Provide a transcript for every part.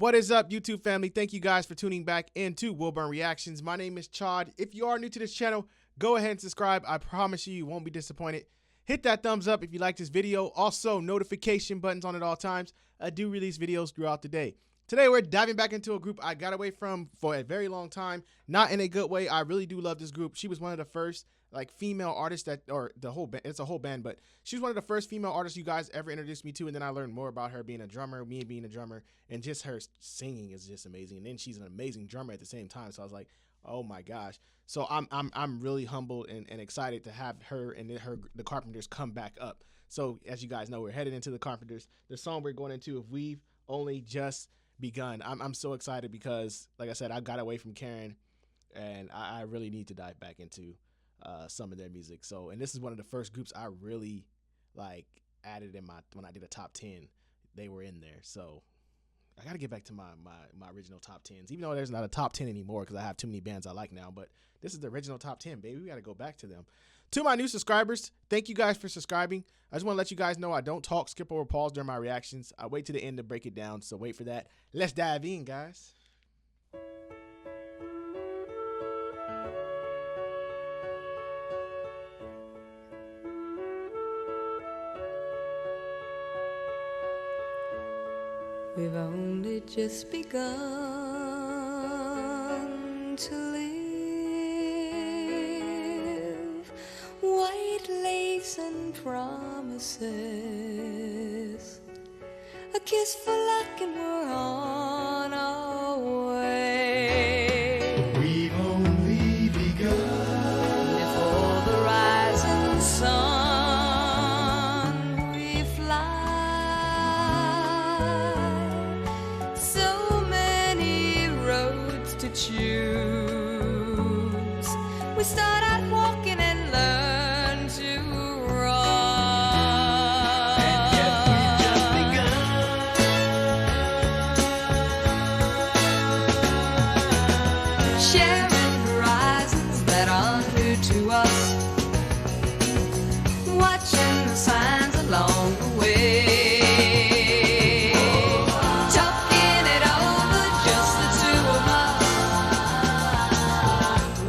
What is up, YouTube family? Thank you guys for tuning back into Wilburn Reactions. My name is Chad. If you are new to this channel, go ahead and subscribe. I promise you won't be disappointed. Hit that thumbs up if you like this video. Also, notification buttons on at all times. I do release videos throughout the day. Today, we're diving back into a group I got away from for a very long time. Not in a good way. I really do love this group. She was one of the first female artists that, or the whole band, it's a whole band, but she was one of the first female artists you guys ever introduced me to. And then I learned more about her being a drummer, me being a drummer, and just her singing is just amazing. And then she's an amazing drummer at the same time. So I was like, oh my gosh. So I'm really humbled and excited to have her and the Carpenters come back up. So as you guys know, we're headed into the Carpenters. The song we're going into, if we've only just begun. I'm so excited because, like I said, I got away from Karen, and I really need to dive back into some of their music. So, and this is one of the first groups I really added in when I did a top 10. They were in there. So I got to get back to my original top 10s, even though there's not a top 10 anymore because I have too many bands I like now. But this is the original top 10, baby. We got to go back to them. To my new subscribers, thank you guys for subscribing. I just want to let you guys know I don't talk, skip, or pause during my reactions. I wait to the end to break it down, so wait for that. Let's dive in, guys. We've only just begun to live, white lace and promises, a kiss for luck and we're on our way. We've only begun. Before the rising sun we fly, so many roads to choose. We start out walking and learn to run. And yet we've just begun. Sharing horizons that are new to us, watching the signs along the way. Talking it over, just the two of us,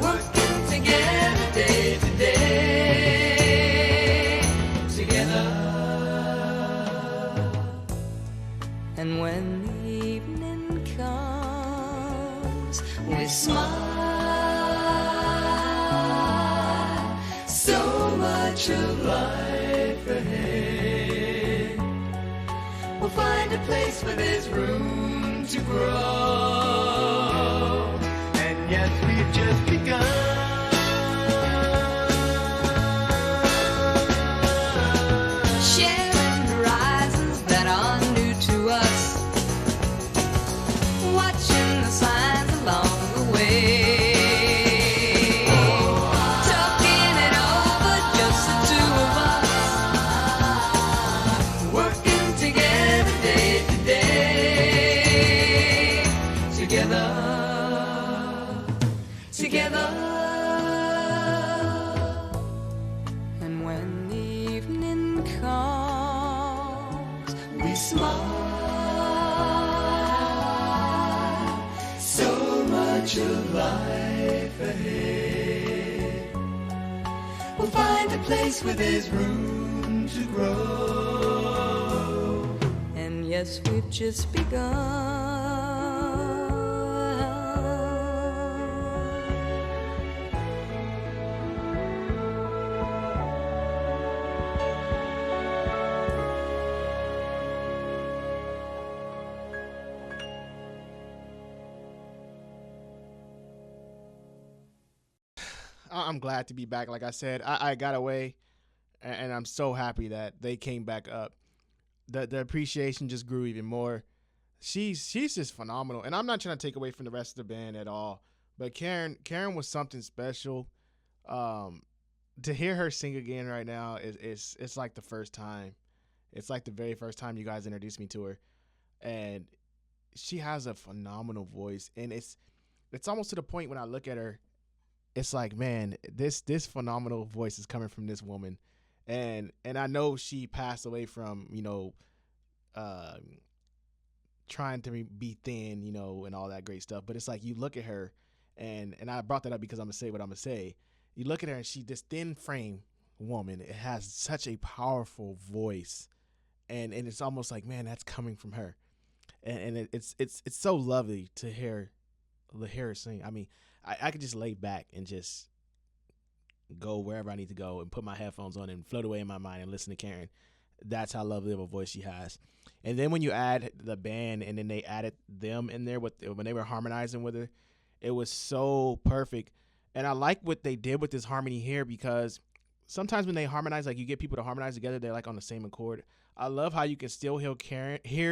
working together day to day, together. And when the evening comes, we smile. So much of life ahead. We'll find a place where there's room to grow. And yet we've just begun. Sharing horizons that are new to us, watching the signs along the way. Talking it over, just the two of us, working together day to day, together, together. And when the evening comes, we smile. So much of life ahead. We'll find a place where there's room to grow. And yes, we've just begun. I'm glad to be back. Like I said, I got away, and I'm so happy that they came back up. The appreciation just grew even more. She's just phenomenal, and I'm not trying to take away from the rest of the band at all. But Karen was something special. To hear her sing again right now it's like the first time. It's like the very first time you guys introduced me to her, and she has a phenomenal voice, and it's almost to the point when I look at her, it's like, man, this phenomenal voice is coming from this woman. And I know she passed away from, trying to be thin, you know, and all that great stuff. But it's like you look at her, and I brought that up because I'm gonna say what I'm gonna say. You look at her, and she this thin frame woman. It has such a powerful voice, and it's almost like, man, that's coming from her, and it's so lovely to hear her sing. I mean, I could just lay back and just go wherever I need to go and put my headphones on and float away in my mind and listen to Karen. That's how lovely of a voice she has. And then when you add the band, and then they added them in there when they were harmonizing with her, it was so perfect. And I like what they did with this harmony here, because sometimes when they harmonize, like you get people to harmonize together, they're like on the same accord. I love how you can still hear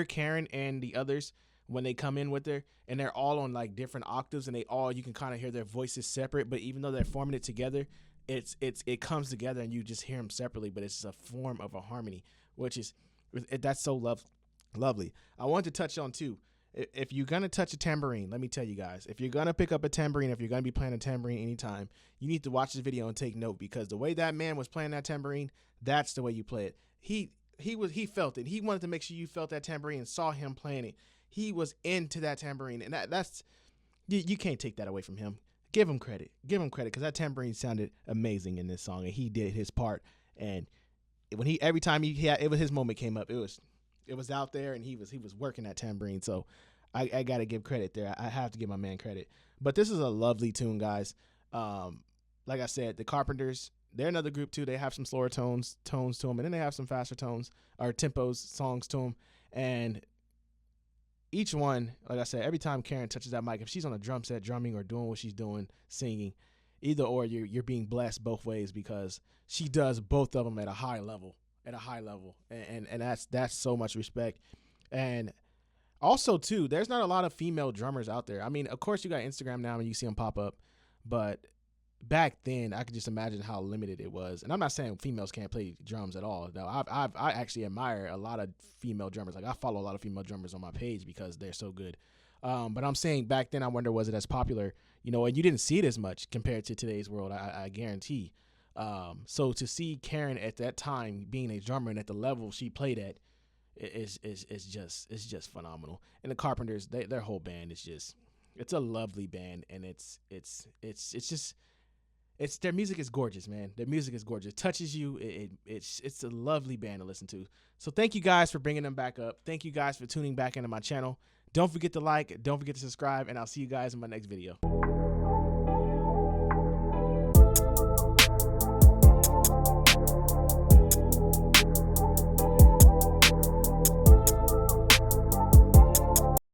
Karen and the others when they come in with her, and they're all on like different octaves, and you can kind of hear their voices separate, but even though they're forming it together, it comes together and you just hear them separately, but it's a form of a harmony, which is that's so lovely. I want to touch on too, if you're gonna touch a tambourine, let me tell you guys, if you're gonna pick up a tambourine, if you're gonna be playing a tambourine anytime, you need to watch this video and take note, because the way that man was playing that tambourine, that's the way you play it. He felt it. He wanted to make sure you felt that tambourine and saw him playing it. He was into that tambourine, and that's you can't take that away from him. Give him credit, because that tambourine sounded amazing in this song, and he did his part. And when every time it was his moment came up, it was out there, and he was working that tambourine. So I got to give credit there. I have to give my man credit. But this is a lovely tune, guys. Like I said, the Carpenters, they're another group too. They have some slower tones to them, and then they have some faster tones or tempos songs to them. And each one, like I said, every time Karen touches that mic, if she's on a drum set drumming or doing what she's doing, singing, either or, you're being blessed both ways, because she does both of them at a high level, and that's so much respect. And also too, there's not a lot of female drummers out there. I mean, of course you got Instagram now and you see them pop up, but back then I could just imagine how limited it was. And I'm not saying females can't play drums at all. No, I actually admire a lot of female drummers. Like I follow a lot of female drummers on my page because they're so good. But I'm saying back then, I wonder, was it as popular, you know, and you didn't see it as much compared to today's world, I guarantee. So to see Karen at that time being a drummer and at the level she played at, it's just phenomenal. And the Carpenters, their whole band is it's a lovely band, and it's their music is gorgeous, man. Their music is gorgeous. It touches you. It's a lovely band to listen to. So thank you guys for bringing them back up. Thank you guys for tuning back into my channel. Don't forget to like, don't forget to subscribe, and I'll see you guys in my next video.